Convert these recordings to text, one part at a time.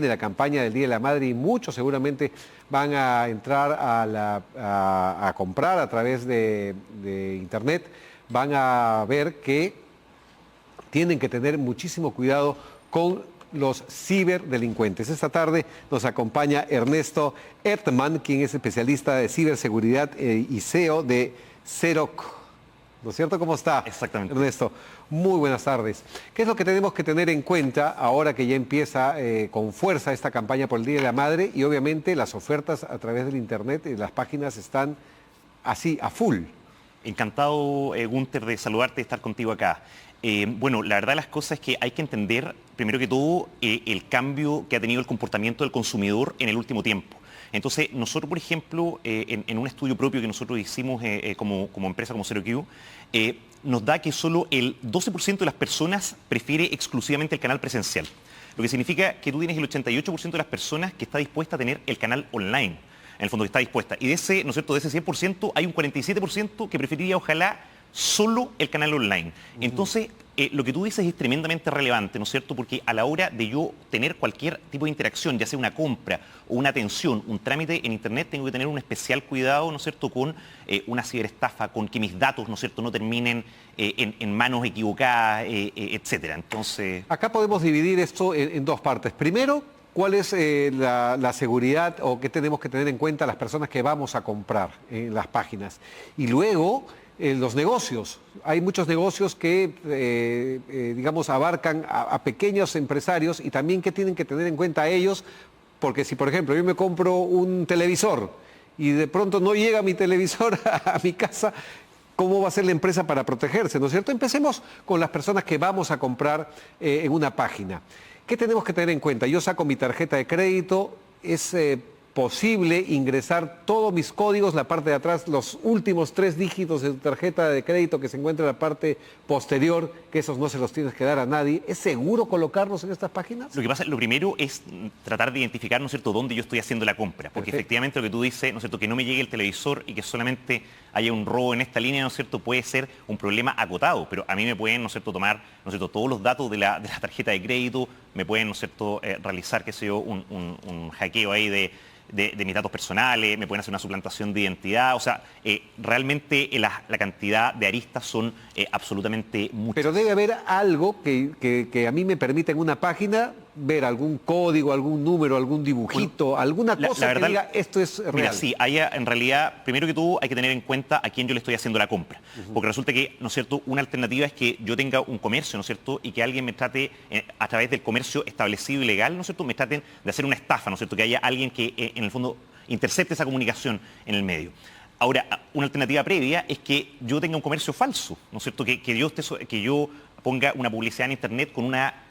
de la campaña del Día de la Madre y muchos seguramente van a entrar a comprar a través de internet, van a ver que tienen que tener muchísimo cuidado con los ciberdelincuentes. Esta tarde nos acompaña Ernesto Ertmann, quien es especialista de ciberseguridad y CEO de Xerox. ¿No es cierto? ¿Cómo está? Exactamente. Ernesto, muy buenas tardes. ¿Qué es lo que tenemos que tener en cuenta ahora que ya empieza con fuerza esta campaña por el Día de la Madre? Y obviamente las ofertas a través del internet y las páginas están así, a full. Encantado, Gunther, de saludarte y estar contigo acá. Bueno, la verdad de las cosas es que hay que entender, primero que todo, el cambio que ha tenido el comportamiento del consumidor en el último tiempo. Entonces, nosotros, por ejemplo, en un estudio propio que nosotros hicimos como empresa, como ZeroQ, nos da que solo el 12% de las personas prefiere exclusivamente el canal presencial. Lo que significa que tú tienes el 88% de las personas que está dispuesta a tener el canal online, en el fondo que está dispuesta. Y de ese, ¿no es cierto?, de ese 100% hay un 47% que preferiría, ojalá, solo el canal online. Entonces, lo que tú dices es tremendamente relevante, ¿no es cierto? Porque a la hora de yo tener cualquier tipo de interacción, ya sea una compra o una atención, un trámite en Internet, tengo que tener un especial cuidado, ¿no es cierto?, con una ciberestafa, con que mis datos, ¿no es cierto?, no terminen en manos equivocadas, etcétera. Entonces... Acá podemos dividir esto en dos partes. Primero, ¿cuál es la seguridad o qué tenemos que tener en cuenta las personas que vamos a comprar en las páginas? Y luego, los negocios. Hay muchos negocios que, digamos, abarcan a pequeños empresarios y también qué tienen que tener en cuenta ellos, porque si, por ejemplo, yo me compro un televisor y de pronto no llega mi televisor a mi casa, ¿cómo va a ser la empresa para protegerse? ¿No es cierto? Empecemos con las personas que vamos a comprar en una página. ¿Qué tenemos que tener en cuenta? Yo saco mi tarjeta de crédito, es posible ingresar todos mis códigos, la parte de atrás, los últimos 3 dígitos de tu tarjeta de crédito que se encuentra en la parte posterior, que esos no se los tienes que dar a nadie. ¿Es seguro colocarlos en estas páginas? Lo que pasa, lo primero es tratar de identificar, ¿no es cierto?, dónde yo estoy haciendo la compra. Porque Perfecto. efectivamente lo que tú dices, ¿no es cierto?, que no me llegue el televisor y que solamente haya un robo en esta línea, ¿no es cierto?, puede ser un problema acotado. Pero a mí me pueden, ¿no es cierto?, tomar, ¿no es cierto?, todos los datos de la tarjeta de crédito, me pueden, ¿no es cierto?, realizar, qué sé yo, un hackeo ahí de mis datos personales, me pueden hacer una suplantación de identidad. O sea, realmente la cantidad de aristas son absolutamente muchas. Pero debe haber algo que a mí me permita en una página ver algún código, algún número, algún dibujito, Bueno, alguna cosa la verdad, que diga esto es real. Mira, sí, en realidad, primero que todo, hay que tener en cuenta a quién yo le estoy haciendo la compra. Porque resulta que, ¿no es cierto?, una alternativa es que yo tenga un comercio, ¿no es cierto?, y que alguien me trate, a través del comercio establecido y legal, ¿no es cierto?, me traten de hacer una estafa, ¿no es cierto?, que haya alguien que, en el fondo, intercepte esa comunicación en el medio. Ahora, una alternativa previa es que yo tenga un comercio falso, ¿no es cierto?, que yo ponga una publicidad en internet con una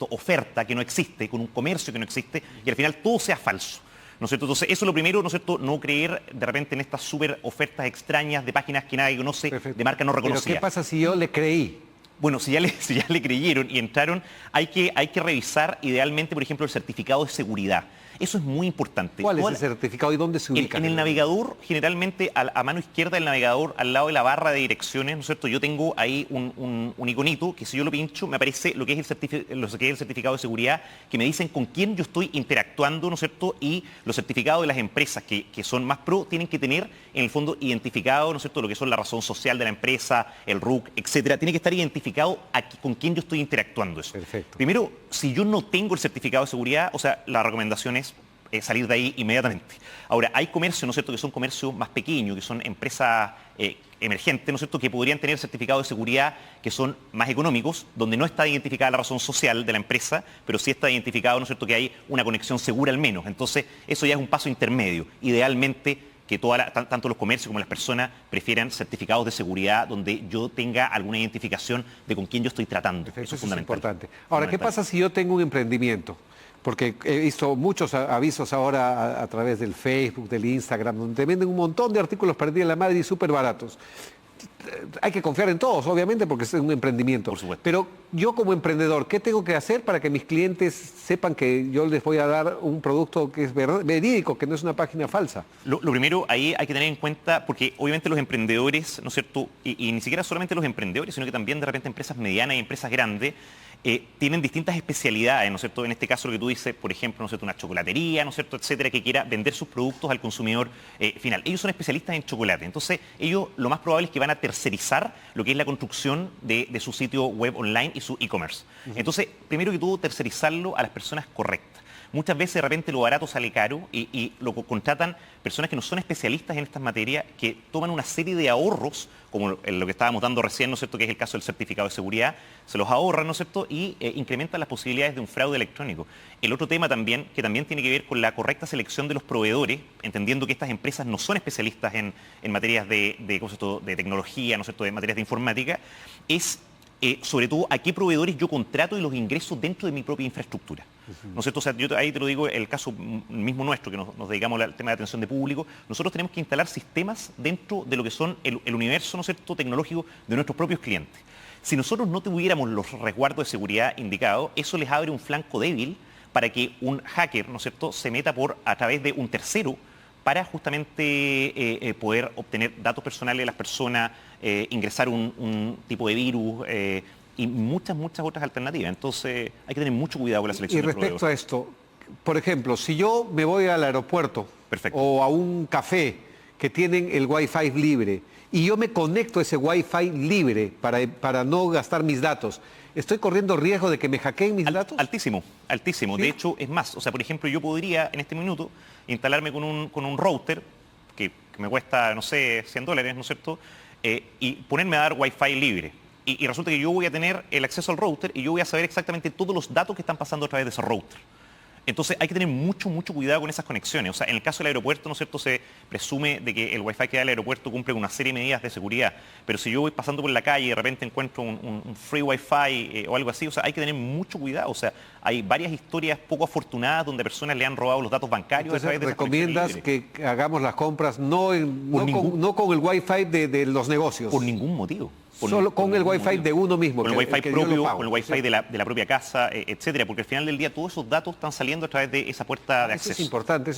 oferta que no existe, con un comercio que no existe, y al final todo sea falso, ¿no es cierto? Entonces, eso es lo primero, ¿no es cierto?, no creer de repente en estas súper ofertas extrañas de páginas que nadie conoce, Perfecto. de marca no reconocida. Pero ¿qué pasa si yo le creí? Bueno, si ya le creyeron y entraron, hay que revisar idealmente, por ejemplo, el certificado de seguridad. Eso es muy importante. ¿Cuál es el certificado y dónde se ubica? En el navegador, generalmente a mano izquierda del navegador, al lado de la barra de direcciones, ¿no es cierto?, yo tengo ahí un iconito que si yo lo pincho me aparece lo que es el certificado de seguridad, que me dicen con quién yo estoy interactuando, ¿no es cierto?, y los certificados de las empresas que son más pro tienen que tener en el fondo identificado, ¿no es cierto?, lo que son la razón social de la empresa, el RUC, etcétera. Tiene que estar identificado con quién yo estoy interactuando eso. Perfecto. Primero, si yo no tengo el certificado de seguridad, o sea, la recomendación es salir de ahí inmediatamente. Ahora, hay comercios, ¿no es cierto?, que son comercios más pequeños, que son empresas emergentes, ¿no es cierto?, que podrían tener certificados de seguridad que son más económicos, donde no está identificada la razón social de la empresa, pero sí está identificado, ¿no es cierto?, que hay una conexión segura al menos. Entonces, eso ya es un paso intermedio. Idealmente, que tanto los comercios como las personas prefieran certificados de seguridad donde yo tenga alguna identificación de con quién yo estoy tratando. Perfecto, Eso es es fundamental. importante. Ahora, ¿qué pasa si yo tengo un emprendimiento? Porque he visto muchos avisos ahora a través del Facebook, del Instagram, donde te venden un montón de artículos para el Día de la Madre y súper baratos. Hay que confiar en todos, obviamente, porque es un emprendimiento. Por supuesto. Pero yo como emprendedor, ¿qué tengo que hacer para que mis clientes sepan que yo les voy a dar un producto que es verídico, que no es una página falsa? Lo primero, ahí hay que tener en cuenta, porque obviamente los emprendedores, ¿no es cierto?, y ni siquiera solamente los emprendedores, sino que también de repente empresas medianas y empresas grandes, tienen distintas especialidades, ¿no es cierto? En este caso lo que tú dices, por ejemplo, ¿no es cierto? Una chocolatería, ¿no es cierto? Etcétera, que quiera vender sus productos al consumidor final. Ellos son especialistas en chocolate, entonces ellos lo más probable es que van a tercerizar lo que es la construcción de su sitio web online y su e-commerce. Entonces, primero que todo, tercerizarlo a las personas correctas. Muchas veces de repente lo barato sale caro y lo contratan personas que no son especialistas en estas materias, que toman una serie de ahorros, como lo que estábamos dando recién, ¿no es cierto?, que es el caso del certificado de seguridad, se los ahorran, ¿no es cierto?, y incrementan las posibilidades de un fraude electrónico. El otro tema también, que también tiene que ver con la correcta selección de los proveedores, entendiendo que estas empresas no son especialistas en materias ¿cómo se llama?, de tecnología, ¿no es cierto?, de materias de informática, es sobre todo a qué proveedores yo contrato y los ingresos dentro de mi propia infraestructura. ¿No es cierto? O sea, yo ahí te lo digo, el caso mismo nuestro, que nos dedicamos al tema de atención de público, nosotros tenemos que instalar sistemas dentro de lo que son el universo, ¿no es cierto?, tecnológico de nuestros propios clientes. Si nosotros no tuviéramos los resguardos de seguridad indicados, eso les abre un flanco débil para que un hacker, ¿no es cierto?, se meta a través de un tercero para justamente poder obtener datos personales de las personas, ingresar un tipo de virus y muchas otras alternativas. Entonces hay que tener mucho cuidado con la selección de proveedores. Y respecto a esto, por ejemplo, si yo me voy al aeropuerto o a un café que tienen el Wi-Fi libre y yo me conecto a ese Wi-Fi libre para no gastar mis datos, ¿estoy corriendo riesgo de que me hackeen mis datos? Altísimo, altísimo. ¿Sí? De hecho, es más. O sea, por ejemplo, yo podría en este minuto instalarme con un router que me cuesta, no sé, $100, ¿no es cierto? Y ponerme a dar Wi-Fi libre. Y resulta que yo voy a tener el acceso al router y yo voy a saber exactamente todos los datos que están pasando a través de ese router. Entonces hay que tener mucho cuidado con esas conexiones. O sea, en el caso del aeropuerto, ¿no es cierto?, se presume de que el Wi-Fi que da el aeropuerto cumple una serie de medidas de seguridad. Pero si yo voy pasando por la calle y de repente encuentro un free Wi-Fi o algo así, o sea, hay que tener mucho cuidado. O sea, hay varias historias poco afortunadas donde personas le han robado los datos bancarios. Entonces, a través de ¿recomiendas que hagamos las compras no con el Wi-Fi de los negocios? Por ningún motivo. Solo con el Wi-Fi de uno mismo. Con el Wi-Fi propio, con con el Wi-Fi de la propia casa, etcétera, porque al final del día todos esos datos están saliendo a través de esa puerta de acceso. Eso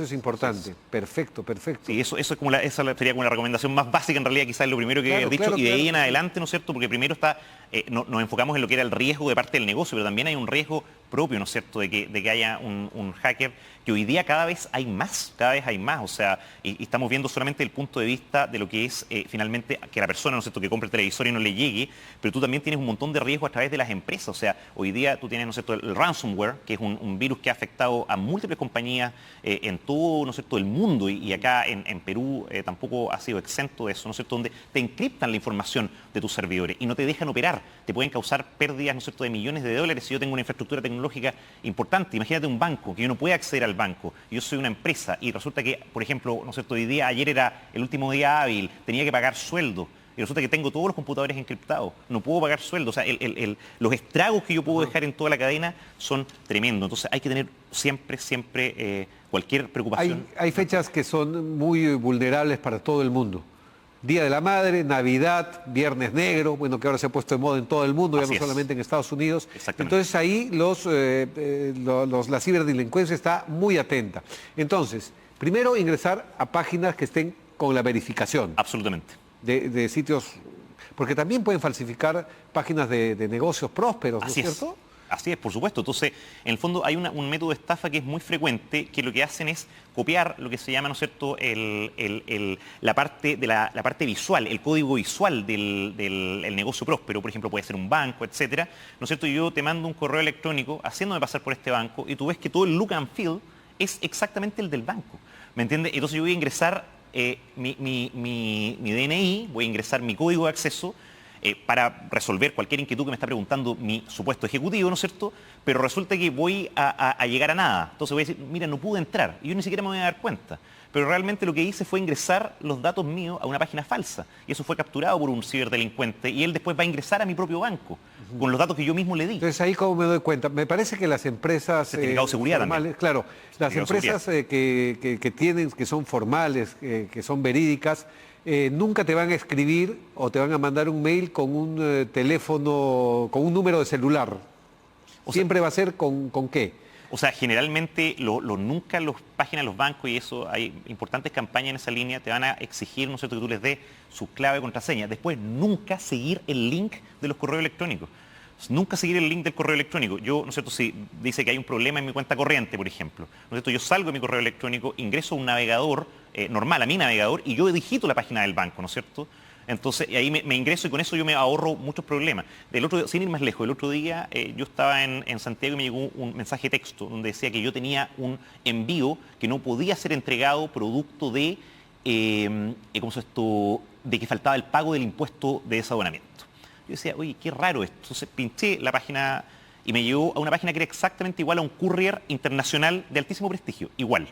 es importante. Perfecto. Sí, eso es como esa sería como la recomendación más básica en realidad, quizás es lo primero que he dicho, y de ahí en adelante, ¿no es cierto? Porque primero nos enfocamos en lo que era el riesgo de parte del negocio, pero también hay un riesgo propio, ¿no es cierto?, de que haya un hacker, que hoy día cada vez hay más, o sea, y estamos viendo solamente el punto de vista de lo que es finalmente que la persona, ¿no es cierto?, que compre el televisor y no le llegue, pero tú también tienes un montón de riesgos a través de las empresas. O sea, hoy día tú tienes, ¿no es cierto?, el ransomware, que es un virus que ha afectado a múltiples compañías en todo, ¿no es cierto?, el mundo, y acá en Perú tampoco ha sido exento de eso, ¿no es cierto?, donde te encriptan la información de tus servidores y no te dejan operar, te pueden causar pérdidas, ¿no es cierto?, de millones de dólares si yo tengo una infraestructura tecnológica importante. Imagínate un banco, que yo no pueda acceder al banco, yo soy una empresa y resulta que, por ejemplo, ¿no es cierto?, ayer era el último día hábil, tenía que pagar sueldo, y resulta que tengo todos los computadores encriptados, no puedo pagar sueldo. O sea, los estragos que yo puedo dejar en toda la cadena son tremendos. Entonces hay que tener siempre cualquier preocupación. Hay fechas que son muy vulnerables para todo el mundo. Día de la Madre, Navidad, Viernes Negro, bueno, que ahora se ha puesto de moda en todo el mundo, ya no solamente en Estados Unidos. Entonces ahí la ciberdelincuencia está muy atenta. Entonces, primero ingresar a páginas que estén con la verificación. Absolutamente. De sitios, porque también pueden falsificar páginas de negocios prósperos, ¿no es cierto? Así es, por supuesto. Entonces, en el fondo hay un método de estafa que es muy frecuente, que lo que hacen es copiar lo que se llama, ¿no es cierto?, la parte visual, el código visual del negocio próspero. Por ejemplo, puede ser un banco, etcétera, ¿no es cierto? Yo te mando un correo electrónico haciéndome pasar por este banco y tú ves que todo el look and feel es exactamente el del banco, ¿me entiendes? Entonces yo voy a ingresar mi DNI, voy a ingresar mi código de acceso para resolver cualquier inquietud que me está preguntando mi supuesto ejecutivo, ¿no es cierto? Pero resulta que voy a llegar a nada. Entonces voy a decir, mira, no pude entrar. Y yo ni siquiera me voy a dar cuenta. Pero realmente lo que hice fue ingresar los datos míos a una página falsa. Y eso fue capturado por un ciberdelincuente. Y él después va a ingresar a mi propio banco con los datos que yo mismo le di. Entonces ahí como me doy cuenta, me parece que las empresas certificado de seguridad formales, claro, las empresas que son formales, que son verídicas, nunca te van a escribir o te van a mandar un mail con un teléfono, con un número de celular. Siempre va a ser con ¿qué? O sea, generalmente nunca las páginas, los bancos y eso, hay importantes campañas en esa línea, te van a exigir, ¿no es cierto?, que tú les des su clave de contraseña. Después, nunca seguir el link de los correos electrónicos. Nunca seguir el link del correo electrónico. Yo, ¿no es cierto?, si dice que hay un problema en mi cuenta corriente, por ejemplo, ¿no es cierto?, yo salgo de mi correo electrónico, ingreso a un navegador normal, a mi navegador, y yo digito la página del banco, ¿no es cierto? Entonces, ahí me ingreso y con eso yo me ahorro muchos problemas. Sin ir más lejos, el otro día yo estaba en Santiago y me llegó un mensaje de texto donde decía que yo tenía un envío que no podía ser entregado producto de, ¿cómo se llama esto?, de que faltaba el pago del impuesto de desabonamiento. Yo decía, oye, qué raro esto. Entonces pinché la página y me llevó a una página que era exactamente igual a un courier internacional de altísimo prestigio, igual.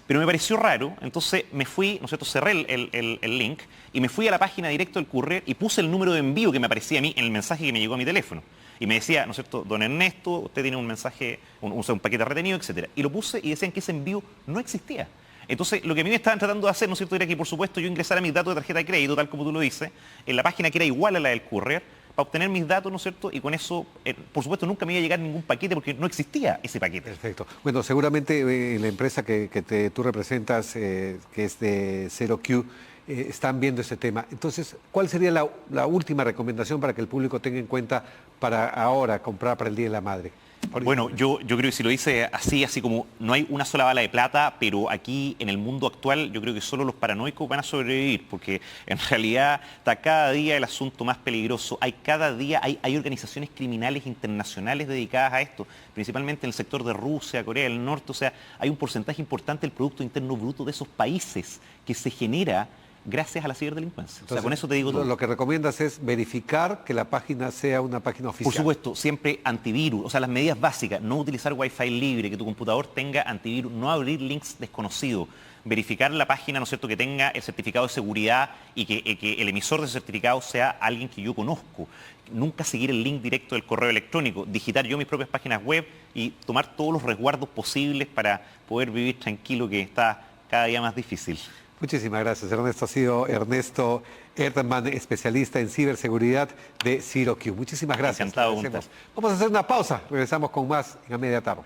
Pero me pareció raro, entonces me fui, ¿no es cierto?, cerré el link y me fui a la página directo del courier y puse el número de envío que me aparecía a mí en el mensaje que me llegó a mi teléfono. Y me decía, ¿no es cierto?, don Ernesto, usted tiene un mensaje, un paquete retenido, etcétera. Y lo puse y decían que ese envío no existía. Entonces, lo que a mí me estaban tratando de hacer, ¿no es cierto?, era que, por supuesto, yo ingresara mis datos de tarjeta de crédito, tal como tú lo dices, en la página que era igual a la del courier, para obtener mis datos, ¿no es cierto? Y con eso, por supuesto, nunca me iba a llegar ningún paquete porque no existía ese paquete. Perfecto. Bueno, seguramente la empresa que tú representas, que es de ZeroQ, están viendo ese tema. Entonces, ¿cuál sería la última recomendación para que el público tenga en cuenta para ahora comprar para el Día de la Madre? Bueno, yo creo que si lo dice así como no hay una sola bala de plata, pero aquí en el mundo actual yo creo que solo los paranoicos van a sobrevivir, porque en realidad está cada día el asunto más peligroso. Cada día hay organizaciones criminales internacionales dedicadas a esto, principalmente en el sector de Rusia, Corea del Norte. O sea, hay un porcentaje importante del Producto Interno Bruto de esos países que se genera gracias a la ciberdelincuencia. Entonces, o sea, con eso te digo todo. Lo que recomiendas es verificar que la página sea una página oficial. Por supuesto, siempre antivirus, o sea, las medidas básicas, no utilizar Wi-Fi libre, que tu computador tenga antivirus, no abrir links desconocidos, verificar la página, ¿no es cierto?, que tenga el certificado de seguridad y que el emisor de ese certificado sea alguien que yo conozco. Nunca seguir el link directo del correo electrónico, digitar yo mis propias páginas web y tomar todos los resguardos posibles para poder vivir tranquilo, que está cada día más difícil. Muchísimas gracias, Ernesto. Ha sido Ernesto Erdmann, especialista en ciberseguridad de ZeroQ. Muchísimas gracias. Encantado. Vamos a hacer una pausa. Regresamos con más en A Media Tarde.